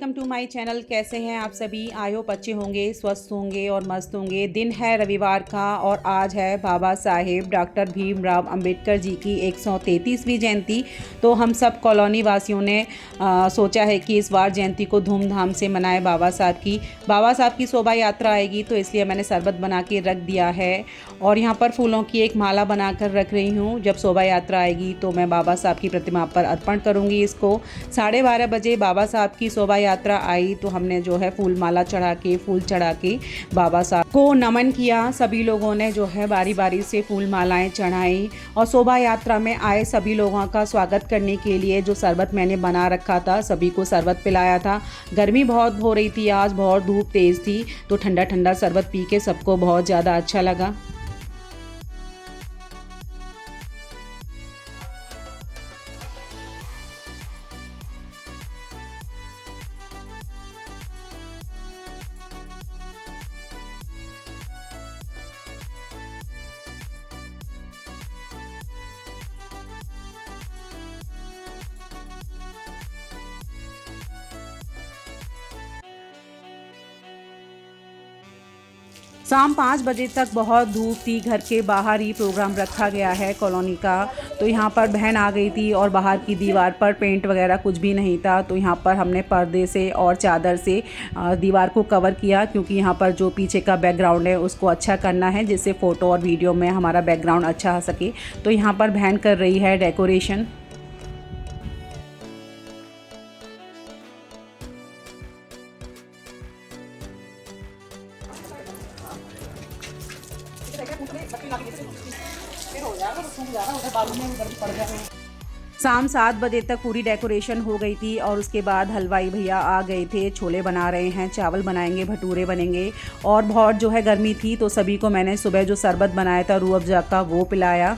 Welcome to my channel. कैसे हैं आप सभी? आई होप अच्छे होंगे, स्वस्थ होंगे और मस्त होंगे। दिन है रविवार का और आज है बाबा साहेब डॉक्टर भीमराव अंबेडकर जी की 133वीं जयंती। तो हम सब कॉलोनी वासियों ने सोचा है कि इस बार जयंती को धूमधाम से मनाए। बाबा साहब की शोभा यात्रा आएगी तो इसलिए मैंने शरबत बना के रख दिया है और यहाँ पर फूलों की एक माला बना कर रख रही हूँ। जब शोभा यात्रा आएगी तो मैं बाबा साहब की प्रतिमा पर अर्पण करूँगी इसको। 12:30 बजे बाबा साहब की शोभा यात्रा आई तो हमने जो है फूल चढ़ा के बाबा साहब को नमन किया। सभी लोगों ने जो है बारी बारी से फूल मालाएं चढ़ाई और शोभा यात्रा में आए सभी लोगों का स्वागत करने के लिए जो शरबत मैंने बना रखा था सभी को शरबत पिलाया था। गर्मी बहुत हो रही थी, आज बहुत धूप तेज़ थी तो ठंडा ठंडा शरबत पी के सबको बहुत ज़्यादा अच्छा लगा। शाम 5 बजे तक बहुत धूप थी। घर के बाहर ही प्रोग्राम रखा गया है कॉलोनी का। तो यहाँ पर बहन आ गई थी और बाहर की दीवार पर पेंट वगैरह कुछ भी नहीं था तो यहाँ पर हमने पर्दे से और चादर से दीवार को कवर किया क्योंकि यहाँ पर जो पीछे का बैकग्राउंड है उसको अच्छा करना है जिससे फ़ोटो और वीडियो में हमारा बैकग्राउंड अच्छा आ सके। तो यहाँ पर बहन कर रही है डेकोरेशन। शाम 7 बजे तक पूरी डेकोरेशन हो गई थी और उसके बाद हलवाई भैया आ गए थे। छोले बना रहे हैं, चावल बनाएंगे, भटूरे बनेंगे और बहुत जो है गर्मी थी तो सभी को मैंने सुबह जो शरबत बनाया था रूह अफ़ज़ा का वो पिलाया।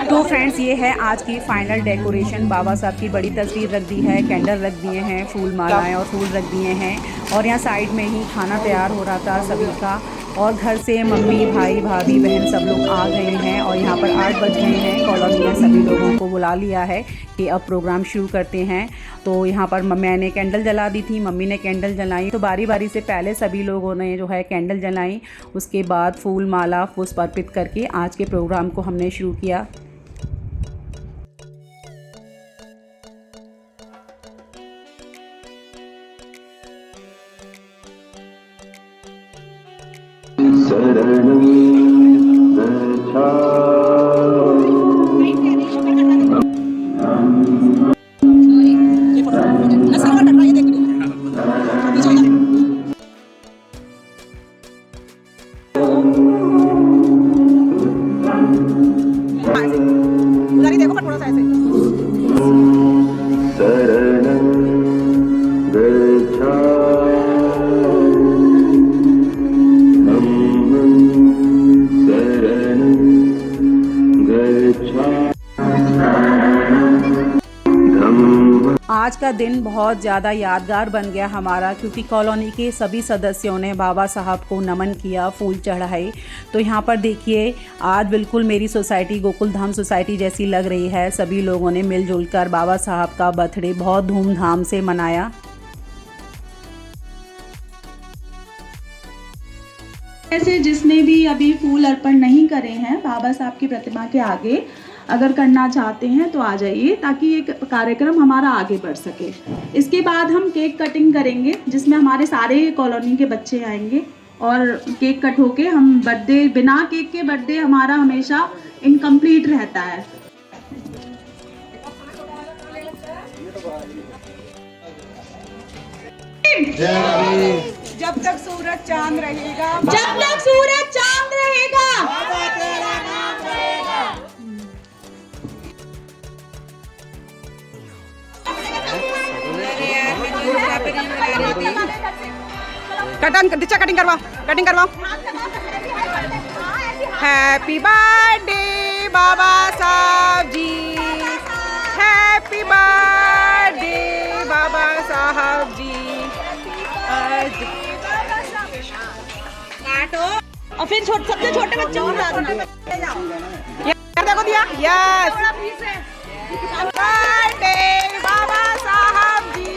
तो फ्रेंड्स ये है आज की फाइनल डेकोरेशन। बाबा साहब की बड़ी तस्वीर रख दी है, कैंडल रख दिए हैं, फूल मालाएं और फूल रख दिए हैं और यहाँ साइड में ही खाना तैयार हो रहा था सभी का। और घर से मम्मी, भाई, भाभी, बहन सब लोग आ गए हैं और यहाँ पर 8 बज गए हैं। कॉलोनी में सभी लोगों को बुला लिया है कि अब प्रोग्राम शुरू करते हैं। तो यहाँ पर मैंने कैंडल जला दी थी, मम्मी ने कैंडल जलाई। तो बारी बारी से पहले सभी लोगों ने जो है कैंडल जलाई, उसके बाद फूल माला पुष्प अर्पित करके आज के प्रोग्राम को हमने शुरू किया। देखो पर थोड़ा सा ऐसे आज का दिन बहुत ज़्यादा यादगार बन गया हमारा क्योंकि कॉलोनी के सभी सदस्यों ने बाबा साहब को नमन किया, फूल चढ़ाए। तो यहाँ पर देखिए आज बिल्कुल मेरी सोसाइटी गोकुल धाम सोसाइटी जैसी लग रही है। सभी लोगों ने मिलजुल कर बाबा साहब का बर्थडे बहुत धूमधाम से मनाया। ऐसे जिसने भी अभी फूल अर्पण नहीं करे हैं बाबा साहब की प्रतिमा के आगे, अगर करना चाहते हैं तो आ जाइए ताकि ये कार्यक्रम हमारा आगे बढ़ सके। इसके बाद हम केक कटिंग करेंगे जिसमें हमारे सारे कॉलोनी के बच्चे आएंगे और केक कट होके हम बर्थडे, बिना केक के बर्थडे हमारा हमेशा इनकम्प्लीट रहता है। जब तक सूरज चांद रहेगा, जब तक सूरज चांद रहेगा, कटिंग करवाओ। हैप्पी बर्थडे बाबा साहब जी, हैप्पी बर्थडे बाबा साहब जी। और फिर सबसे छोटे बच्चों को देखो दिया। यस, बर्थडे बाबा साहब जी,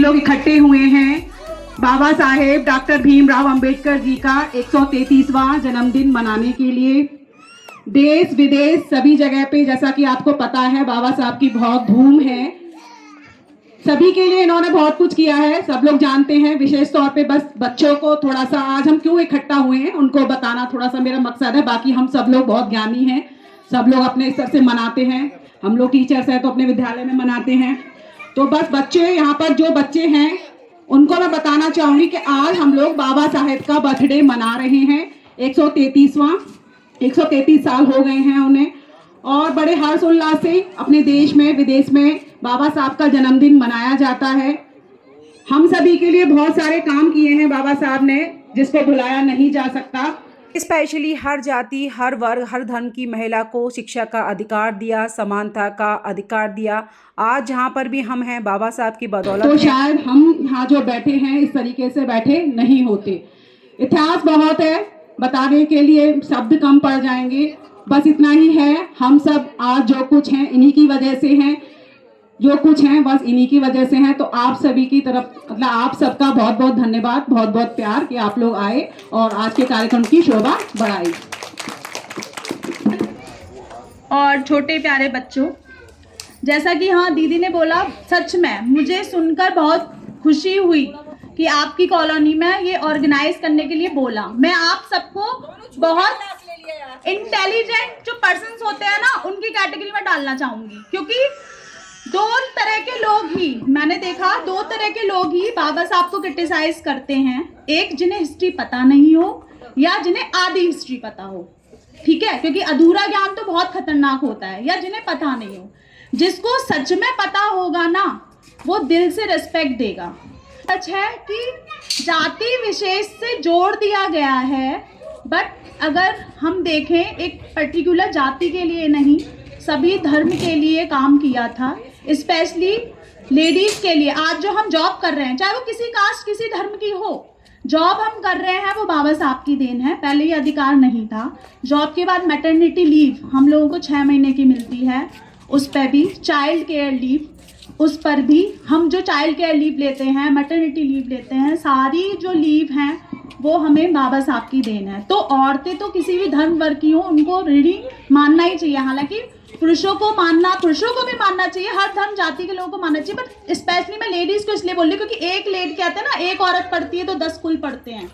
लोग इकट्ठे हुए हैं बाबा साहेब डॉक्टर भीमराव अंबेडकर जी का 133वां जन्मदिन मनाने के लिए। देश विदेश सभी जगह पे, जैसा कि आपको पता है, बाबा साहब की बहुत धूम है। सभी के लिए इन्होंने बहुत कुछ किया है, सब लोग जानते हैं। विशेष तौर पे बस बच्चों को थोड़ा सा आज हम क्यों इकट्ठा हुए हैं उनको बताना थोड़ा सा मेरा मकसद है। बाकी हम सब लोग बहुत ज्ञानी हैं, सब लोग अपने स्तर से मनाते हैं। हम लोग टीचर्स हैं तो अपने विद्यालय में मनाते हैं। तो बस बच्चे, यहाँ पर जो बच्चे हैं उनको मैं बताना चाहूंगी कि आज हम लोग बाबा साहेब का बर्थडे मना रहे हैं। 133 साल हो गए हैं उन्हें, और बड़े हर्ष उल्लास से अपने देश में विदेश में बाबा साहब का जन्मदिन मनाया जाता है। हम सभी के लिए बहुत सारे काम किए हैं बाबा साहब ने, जिसको भुलाया नहीं जा सकता। स्पेशली हर जाति, हर वर्ग, हर धर्म की महिला को शिक्षा का अधिकार दिया, समानता का अधिकार दिया। आज जहाँ पर भी हम हैं बाबा साहब की बदौलत तो हैं। शायद हम यहाँ जो बैठे हैं इस तरीके से बैठे नहीं होते। इतिहास बहुत है, बताने के लिए शब्द कम पड़ जाएंगे। बस इतना ही है, हम सब आज जो कुछ हैं इन्हीं की वजह से हैं, जो कुछ हैं बस इन्हीं की वजह से हैं। तो आप सभी की तरफ, मतलब आप सबका बहुत बहुत धन्यवाद, बहुत बहुत प्यार कि आप लोग आए और आज के कार्यक्रम की शोभा बढ़ाई। और छोटे प्यारे बच्चों, जैसा कि हाँ दीदी ने बोला, सच में मुझे सुनकर बहुत खुशी हुई कि आपकी कॉलोनी में ये ऑर्गेनाइज करने के लिए बोला। मैं आप सबको बहुत इंटेलिजेंट जो पर्सन्स होते हैं ना उनकी कैटेगरी में डालना चाहूंगी, क्योंकि दो तरह के लोग ही मैंने देखा, दो तरह के लोग ही बाबा साहब को क्रिटिसाइज करते हैं। एक जिन्हें हिस्ट्री पता नहीं हो, या जिन्हें आधी हिस्ट्री पता हो, ठीक है, क्योंकि अधूरा ज्ञान तो बहुत खतरनाक होता है। या जिन्हें पता नहीं हो, जिसको सच में पता होगा ना वो दिल से रिस्पेक्ट देगा। सच है कि जाति विशेष से जोड़ दिया गया है, बट अगर हम देखें एक पर्टिकुलर जाति के लिए नहीं, सभी धर्म के लिए काम किया था, स्पेशली लेडीज के लिए। आज जो हम जॉब कर रहे हैं, चाहे वो किसी कास्ट किसी धर्म की हो, जॉब हम कर रहे हैं वो बाबा साहब की देन है। पहले ये अधिकार नहीं था। जॉब के बाद मैटरनिटी लीव हम लोगों को 6 महीने की मिलती है, उस पर भी चाइल्ड केयर लीव, उस पर भी हम जो चाइल्ड केयर लीव लेते हैं, मैटरनिटी लीव लेते हैं, सारी जो लीव हैं वो हमें बाबा साहब की देन है। तो औरतें तो किसी भी धर्म वर्ग की हो उनको रीडी मानना ही चाहिए। हालांकि पुरुषों को भी मानना चाहिए, हर धर्म जाति के लोगों को मानना चाहिए, बट स्पेशली मैं लेडीज को इसलिए बोल रही हूँ क्योंकि एक लेडी कहते हैं ना, एक औरत पढ़ती है तो 10 कुल पढ़ते हैं।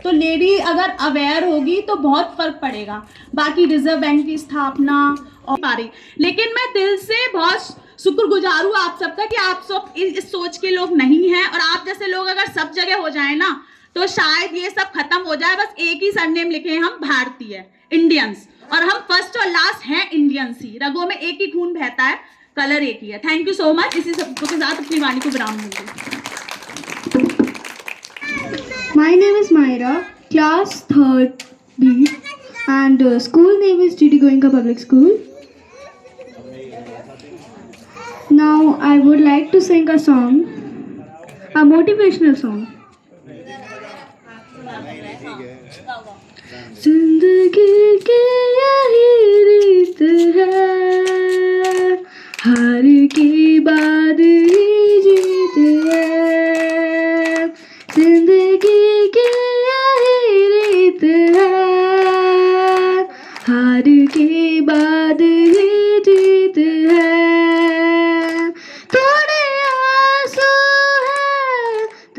तो लेडी अगर अवेयर होगी तो बहुत फर्क पड़ेगा। बाकी रिजर्व बैंक की स्थापना और पारी, लेकिन मैं दिल से बहुत शुक्रगुजार हूँ आप सबका कि आप सब इस सोच के लोग नहीं हैं, और आप जैसे लोग अगर सब जगह हो जाए ना तो शायद ये सब खत्म हो जाए। बस एक ही सरनेम लिखे हैं हम, भारतीय, इंडियंस, और हम फर्स्ट और लास्ट हैं इंडियंस ही। रगों में एक ही खून बहता है, कलर एक ही है। Thank you so much. इसी सब के साथ अपनी वाणी को विराम दूंगी। My name is Myra, class 3rd B, and school name is GD Goenka Public School. Now I would like to sing a song, a motivational song. जिंदगी की यही रीत है, हार के बाद ही जीत है। जिंदगी की यही रीत है, हार के बाद ही जीत है। थोड़े आंसू है,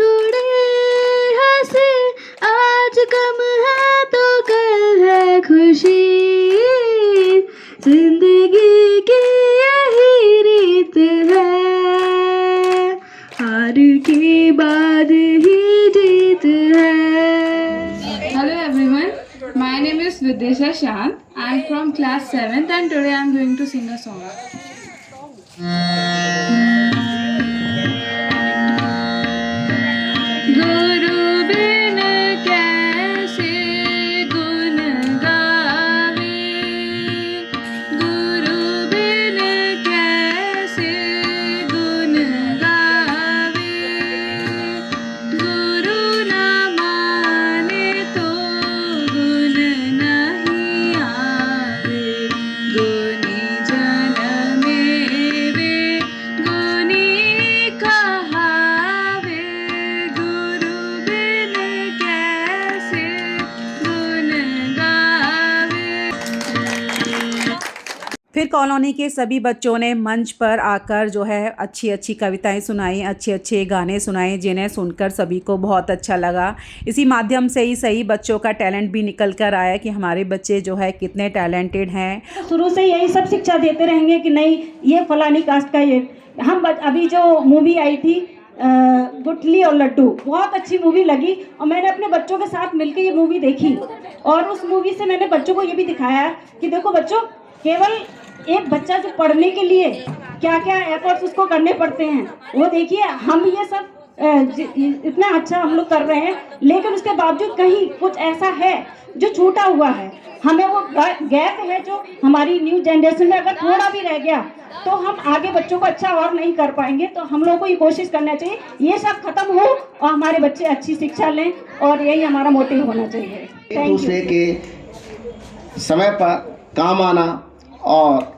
थोड़े हंसी, आज गम है तो कल है खुशी। जिंदगी की यही रीत है, हार के बाद ही जीत है। Hello everyone, my name is Vidisha Shant. I am from class 7th and today I am going to sing a song. गुरु बिन कैसे गुण गावे, गुरु बिन कैसे गुण गावे। गुरु न माने तो गुण नहीं आवे, गुनी जन में वे फिर कॉलोनी के सभी बच्चों ने मंच पर आकर जो है अच्छी अच्छी कविताएं सुनाई, अच्छे अच्छे गाने सुनाए, जिन्हें सुनकर सभी को बहुत अच्छा लगा। इसी माध्यम से ही सही बच्चों का टैलेंट भी निकल कर आया कि हमारे बच्चे जो है कितने टैलेंटेड हैं। शुरू से यही सब शिक्षा देते रहेंगे कि नहीं ये फलानी कास्ट का ये। हम अभी जो मूवी आई थी गुठली और लड्डू, बहुत अच्छी मूवी लगी और मैंने अपने बच्चों के साथ मिलकर ये मूवी देखी और उस मूवी से मैंने बच्चों को ये भी दिखाया कि देखो बच्चों, केवल एक बच्चा जो पढ़ने के लिए क्या क्या एफर्ट्स उसको करने पड़ते हैं वो देखिए। हम ये सब इतना अच्छा हम लोग कर रहे हैं, लेकिन उसके बावजूद कहीं कुछ ऐसा है जो छूटा हुआ है। हमें वो गैप है जो हमारी न्यू जनरेशन में अगर थोड़ा भी रह गया तो हम आगे बच्चों को अच्छा और नहीं कर पाएंगे। तो हम लोगों को ये कोशिश करना चाहिए ये सब खत्म हो और हमारे बच्चे अच्छी शिक्षा लें, और यही हमारा मोटिव होना चाहिए। एक दूसरे के समय पर काम आना और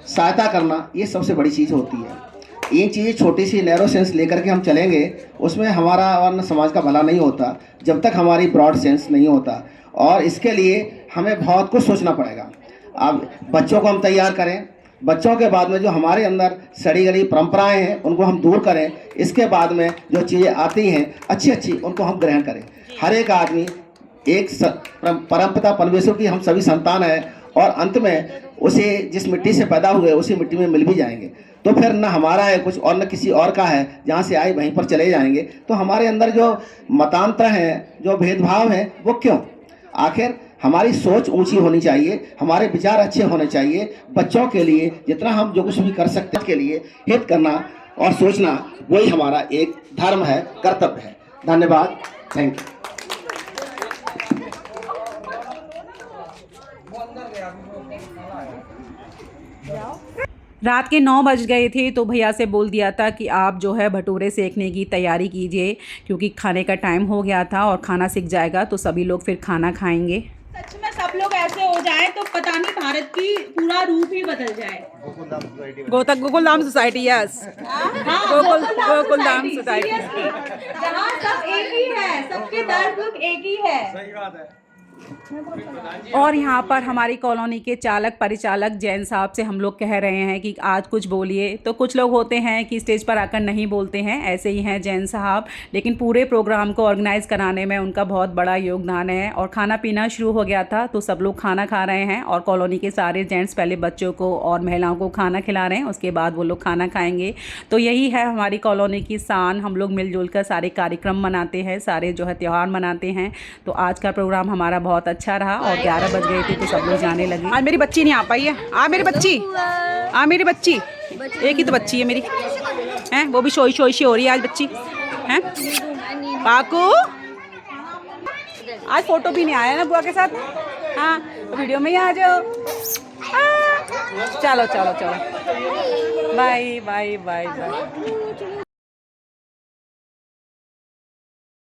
सहायता करना, ये सबसे बड़ी चीज़ होती है। ये चीज़ छोटी सी नैरो सेंस लेकर के हम चलेंगे, उसमें हमारा और समाज का भला नहीं होता जब तक हमारी ब्रॉड सेंस नहीं होता। और इसके लिए हमें बहुत कुछ सोचना पड़ेगा। अब बच्चों को हम तैयार करें, बच्चों के बाद में जो हमारे अंदर सड़ी गली परंपराएं हैं उनको हम दूर करें। इसके बाद में जो चीज़ें आती हैं अच्छी अच्छी उनको हम ग्रहण करें। हर एक आदमी एक परमपिता परमेश्वर की हम सभी संतान हैं और अंत में उसे जिस मिट्टी से पैदा हुए उसी मिट्टी में मिल भी जाएंगे। तो फिर न हमारा है कुछ और न किसी और का है, जहाँ से आए वहीं पर चले जाएंगे। तो हमारे अंदर जो मतांतर हैं, जो भेदभाव हैं, वो क्यों? आखिर हमारी सोच ऊंची होनी चाहिए, हमारे विचार अच्छे होने चाहिए। बच्चों के लिए जितना हम जो कुछ भी कर सकते हैं के लिए हित करना और सोचना, वही हमारा एक धर्म है, कर्तव्य है। धन्यवाद, थैंक यू। रात के 9 बज गए थे तो भैया से बोल दिया था कि आप जो है भटूरे सेकने की तैयारी कीजिए, क्योंकि खाने का टाइम हो गया था और खाना सिक जाएगा तो सभी लोग फिर खाना खाएंगे। सच में सब लोग ऐसे हो जाए तो पता नहीं भारत की पूरा रूप ही बदल जाए। Gokuldham society, yes, Gokuldham society, जहाँ सब एक ही है, सबके दर्द दुख एक ही है। सही बात है। और यहाँ पर हमारी कॉलोनी के चालक परिचालक जैन साहब से हम लोग कह रहे हैं कि आज कुछ बोलिए। तो कुछ लोग होते हैं कि स्टेज पर आकर नहीं बोलते हैं, ऐसे ही हैं जैन साहब, लेकिन पूरे प्रोग्राम को ऑर्गेनाइज़ कराने में उनका बहुत बड़ा योगदान है। और खाना पीना शुरू हो गया था तो सब लोग खाना खा रहे हैं और कॉलोनी के सारे जेंट्स पहले बच्चों को और महिलाओं को खाना खिला रहे हैं, उसके बाद वो लोग खाना खाएंगे। तो यही है हमारी कॉलोनी की शान, हम लोग मिलजुल कर सारे कार्यक्रम मनाते हैं, सारे जो है त्यौहार मनाते हैं। तो आज का प्रोग्राम हमारा बहुत अच्छा रहा और 11 बज गए थे तो सब लोग जाने लगे। आज मेरी बच्ची नहीं आ पाई है। मेरी बच्ची, मेरी बच्ची, एक ही तो बच्ची है मेरी, हैं, वो भी शोई शोई सी हो रही है आज बच्ची, हैं। पाकू आज फोटो भी नहीं आया ना बुआ के साथ, हाँ तो वीडियो में ही आ जाओ। चलो चलो चलो, बाय बाय बाय बाय।